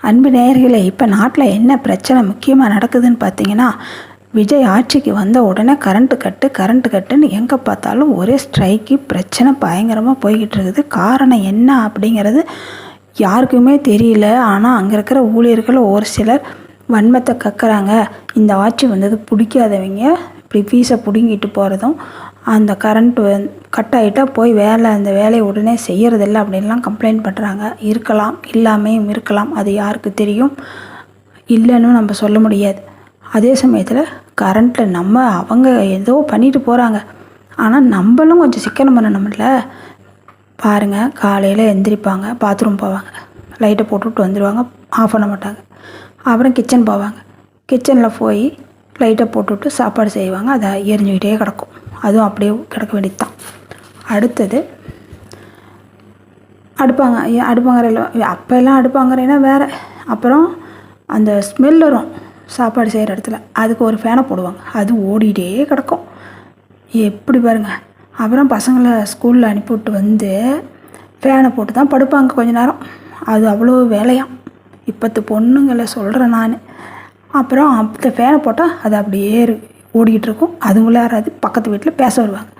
அன்பு நேயர்களே, இப்போ நாட்டில் என்ன பிரச்சனை முக்கியமாக நடக்குதுன்னு பார்த்தீங்கன்னா, விஜய் ஆட்சிக்கு வந்த உடனே கரண்ட்டு கட்டுன்னு எங்கே பார்த்தாலும் ஒரே ஸ்ட்ரைக்கு பிரச்சனை பயங்கரமாக போய்கிட்டு இருக்குது. காரணம் என்ன அப்படிங்கிறது யாருக்குமே தெரியல. ஆனால் அங்கே இருக்கிற ஊழியர்கள் ஒரு சிலர் வன்மத்தை கக்குறாங்க. இந்த ஆட்சி வந்தது பிடிக்காதவங்க இப்படி ஃபீஸை பிடுங்கிட்டு போகிறதும், அந்த கரண்ட்டு கட் ஆகிட்டா போய் அந்த வேலையை உடனே செய்கிறதில்ல அப்படின்லாம் கம்ப்ளைண்ட் பண்ணுறாங்க. இருக்கலாம், இல்லாமையும் இருக்கலாம். அது யாருக்கு தெரியும்? இல்லைன்னு நம்ம சொல்ல முடியாது. அதே சமயத்தில் கரண்ட்டில் அவங்க ஏதோ பண்ணிட்டு போகிறாங்க. ஆனால் நம்மளும் கொஞ்சம் சிக்கனம் பண்ணணும்ல. பாருங்கள், காலையில் எந்திரிப்பாங்க, பாத்ரூம் போவாங்க, லைட்டை போட்டுவிட்டு வந்துடுவாங்க, ஆஃப் பண்ண மாட்டாங்க. அப்புறம் கிச்சன் போவாங்க, கிச்சனில் போய் லைட்டை போட்டுவிட்டு சாப்பாடு செய்வாங்க. அதை எரிஞ்சுக்கிட்டே கிடக்கும். அதுவும் அப்படியே கிடக்க வேண்டியது தான். அடுத்தது அடுப்பாங்கரையில் அப்போல்லாம் அடுப்பாங்கரைனா வேறு. அப்புறம் அந்த ஸ்மெல் வரும் சாப்பாடு செய்கிற இடத்துல, அதுக்கு ஒரு ஃபேனை போடுவாங்க, அது ஓடிட்டே கிடக்கும். எப்படி பாருங்கள். அப்புறம் பசங்களை ஸ்கூலில் அனுப்பிவிட்டு வந்து ஃபேனை போட்டு தான் படுப்பாங்க கொஞ்ச நேரம். அது அவ்வளோ வேலையாம். இப்போத்து பொண்ணுங்களை சொல்கிறேன் நான். அப்புறம் அந்த ஃபேனை போட்டால் அது அப்படியே ஓடிக்கிட்டு இருக்கும். அது உள்ளாராது. பக்கத்து வீட்டில் பேச வருவாங்க,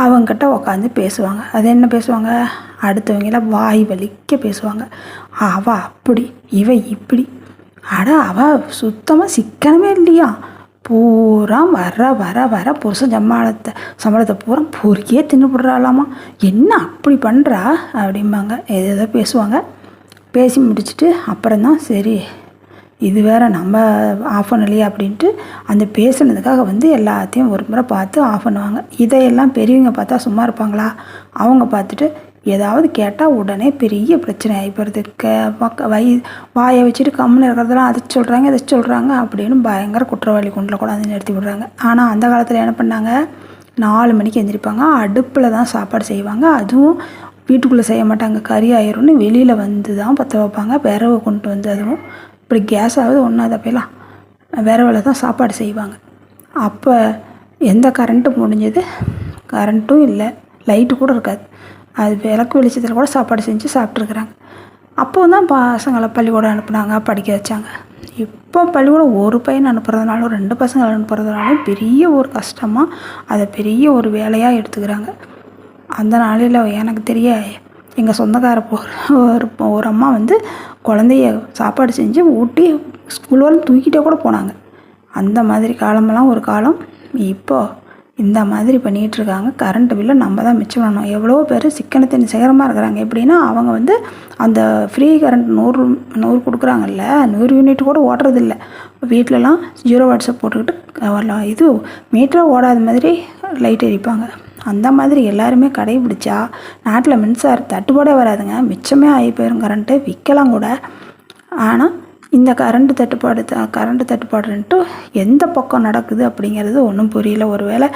அவங்ககிட்ட உக்காந்து பேசுவாங்க. அது என்ன பேசுவாங்க? அடுத்தவங்கள வாய் வலிக்க பேசுவாங்க. அவள் அப்படி, இவ இப்படி. அவள் சுத்தமாக சிக்கனமே இல்லையா. பூரா வர புருஷன் சம்பளத்தை பூரா பொறுக்கியே தின்னுபடுறாளாமா. என்ன அப்படி பண்ணுறா அப்படிம்பாங்க. ஏதோ பேசுவாங்க. பேசி முடிச்சுட்டு அப்புறம்தான் சரி, இது வேறு நம்ம ஆஃப் பண்ணலையே அப்படின்ட்டு அந்த பேசுனதுக்காக எல்லாத்தையும் ஒரு முறை பார்த்து ஆஃப் பண்ணுவாங்க. இதையெல்லாம் பெரியவங்க பார்த்தா சும்மா இருப்பாங்களா? அவங்க பார்த்துட்டு ஏதாவது கேட்டால் உடனே பெரிய பிரச்சனை ஆகிப்போகிறது. வாயை வச்சுட்டு கம்முன்னு இருக்கிறதெல்லாம் அதை சொல்கிறாங்க அப்படின்னு பயங்கர குற்றவாளி கொண்டில் கூட அதை நிறுத்தி விடுறாங்க. ஆனால் அந்த காலத்தில் என்ன பண்ணாங்க? 4 மணிக்கு எந்திரிப்பாங்க, அடுப்பில் தான் சாப்பாடு செய்வாங்க. அதுவும் வீட்டுக்குள்ளே செய்ய மாட்டாங்க, கறி ஆயிரும்னு வெளியில் தான் பற்ற வைப்பாங்க. விரவை கொண்டு அதுவும் இப்படி கேஸாவது ஒன்றாவது அப்போலாம் விரவில் தான் சாப்பாடு செய்வாங்க. அப்போ எந்த கரண்ட்டு முடிஞ்சது? கரண்ட்டும் இல்லை, லைட்டு கூட இருக்காது. அது விளக்கு வெளிச்சத்தில் கூட சாப்பாடு செஞ்சு சாப்பிட்ருக்குறாங்க. அப்போ தான் பசங்களை பள்ளிக்கூடம் அனுப்புனாங்க, படிக்க வச்சாங்க. இப்போ பள்ளிக்கூடம் ஒரு பையன் அனுப்புறதுனாலும் 2 பசங்களை அனுப்புறதுனாலும் பெரிய ஒரு கஷ்டமாக, அதை பெரிய ஒரு வேலையாக எடுத்துக்கிறாங்க. அந்த நாளில் எனக்கு தெரிய எங்கள் சொந்தக்கார ஒரு அம்மா குழந்தைய சாப்பாடு செஞ்சு ஊட்டி ஸ்கூல் வரலும் தூக்கிட்டே கூட போனாங்க. அந்த மாதிரி காலமெல்லாம் ஒரு காலம். இப்போது இந்த மாதிரி பண்ணிகிட்ருக்காங்க. கரண்ட்டு பில்லை நம்ம தான் மிச்சம் பண்ணணும். எவ்வளோ பேர் சிக்கனத்தின் சிகரமாக இருக்கிறாங்க. எப்படின்னா அவங்க அந்த ஃப்ரீ கரண்ட் 100 கொடுக்குறாங்கல்ல, 100 யூனிட் கூட ஓடுறதில்ல. வீட்டிலலாம் 0 வாட்ஸை போட்டுக்கிட்டு இது மீட்டராக ஓடாத மாதிரி லைட் எரிப்பாங்க. அந்த மாதிரி எல்லாருமே கடைபிடிச்சா நாட்டில் மின்சார தட்டுப்பாடே வராதுங்க. மிச்சமே ஆகி போயிடும். கரண்ட்டு விற்கலாம் கூட. ஆனால் இந்த கரண்ட்டு தட்டுப்பாடுன்ட்டு எந்த பக்கம் நடக்குது அப்படிங்கிறது ஒன்றும் புரியல. ஒருவேளை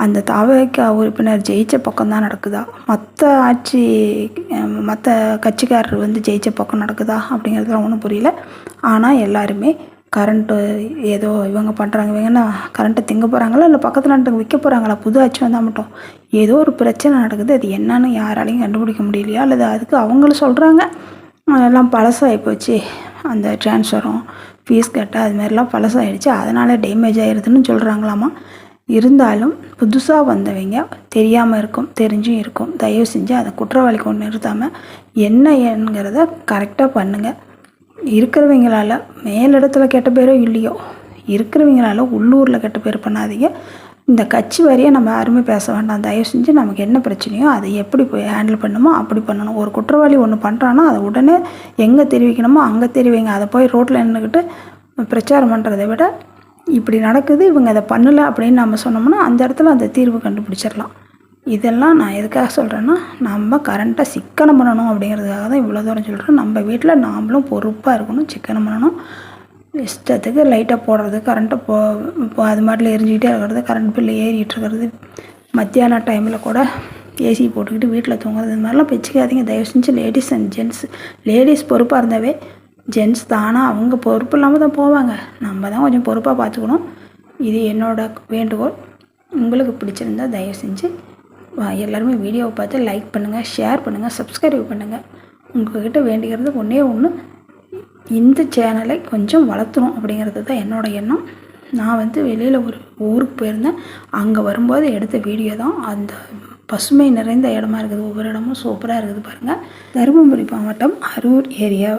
அந்த தவிக உறுப்பினர் ஜெயித்த பக்கம்தான் நடக்குதா, மற்ற கட்சிக்காரர் ஜெயித்த பக்கம் நடக்குதா அப்படிங்கிறதுலாம் ஒன்றும் புரியல. ஆனால் எல்லாருமே கரண்ட்டு ஏதோ இவங்க பண்ணுறாங்க, இவங்கன்னா கரண்ட்டை திங்க போகிறாங்களா இல்லை பக்கத்து நாட்டுக்கு விற்க போகிறாங்களா, புது ஆட்சி வந்தால் மட்டும் ஏதோ ஒரு பிரச்சனை நடக்குது. அது என்னன்னு யாராலையும் கண்டுபிடிக்க முடியலையா, அல்லது அதுக்கு அவங்களும் சொல்கிறாங்க எல்லாம் பழசாகி போச்சு, அந்த ட்ரான்ஸ்ஃபரும் ஃபீஸ் கட்ட அது மாதிரிலாம் பழசாகிடுச்சு, அதனால் டேமேஜ் ஆகிடுதுன்னு சொல்கிறாங்களாமா. இருந்தாலும் புதுசாக வந்தவங்க தெரியாமல் இருக்கும், தெரிஞ்சும் இருக்கும். தயவு செஞ்சு அதை குற்றவாளி கொண்டு நிறுத்தாமல் என்னங்கிறத கரெக்டாக பண்ணுங்கள். இருக்கிறவங்களால மேலிடத்துல கெட்ட பேரோ இல்லையோ, இருக்கிறவங்களால உள்ளூரில் கெட்ட பேர் பண்ணாதீங்க. இந்த கட்சி வரையே நம்ம யாருமே பேச வேண்டாம். தயவு செஞ்சு நமக்கு என்ன பிரச்சனையோ அதை எப்படி போய் ஹேண்டில் பண்ணணுமோ அப்படி பண்ணணும். ஒரு குற்றவாளி ஒன்று பண்ணுறான்னா அதை உடனே எங்கே தெரிவிக்கணுமோ அங்கே தெரிவிங்க. அதை போய் ரோட்டில் நின்றுக்கிட்டு பிரச்சாரம் பண்ணுறதை விட இப்படி நடக்குது, இவங்க அதை பண்ணலை அப்படின்னு நம்ம சொன்னோம்னா அந்த இடத்துல அந்த தீர்வு கண்டுபிடிச்சிடலாம். இதெல்லாம் நான் எதுக்காக சொல்கிறேன்னா, நம்ம கரண்ட்டை சிக்கனம் பண்ணணும் அப்படிங்கிறதுக்காக தான் இவ்வளோ தூரம் சொல்கிறேன். நம்ம வீட்டில் நாமளும் பொறுப்பாக இருக்கணும், சிக்கனம் பண்ணணும். இஷ்டத்துக்கு லைட்டை போடுறது, கரண்ட்டை இப்போ அது மாதிரில எரிஞ்சிக்கிட்டே இருக்கிறது, கரண்ட் பில்லு ஏறிட்டு இருக்கிறது, மத்தியான டைமில் கூட ஏசி போட்டுக்கிட்டு வீட்டில் தூங்குறது, இது மாதிரிலாம் வச்சுக்காதீங்க தயவு செஞ்சு. லேடிஸ் அண்ட் ஜென்ட்ஸ், லேடிஸ் பொறுப்பாக இருந்தாவே ஜென்ட்ஸ் தானாக அவங்க பொறுப்பு இல்லாமல் தான் போவாங்க. நம்ம தான் கொஞ்சம் பொறுப்பாக பார்த்துக்கணும். இது என்னோட வேண்டுகோள். உங்களுக்கு பிடிச்சிருந்தா தயவு செஞ்சு எல்லாருமே வீடியோவை பார்த்து லைக் பண்ணுங்கள், ஷேர் பண்ணுங்கள், சப்ஸ்கிரைப் பண்ணுங்கள். உங்கள்கிட்ட வேண்டிக்கிறது ஒன்றே ஒன்று, இந்த சேனலை கொஞ்சம் வளர்த்தணும் அப்படிங்கிறது தான் என்னோடய எண்ணம். நான் வந்து வெளியில் ஒரு ஊருக்கு போயிருந்தேன். அங்கே வரும்போது எடுத்த வீடியோ தான். அந்த பசுமை நிறைந்த இடமா இருக்குது. ஒவ்வொரு இடமும் சூப்பராக இருக்குது பாருங்கள். தருமபுரி மாவட்டம் அரூர் ஏரியா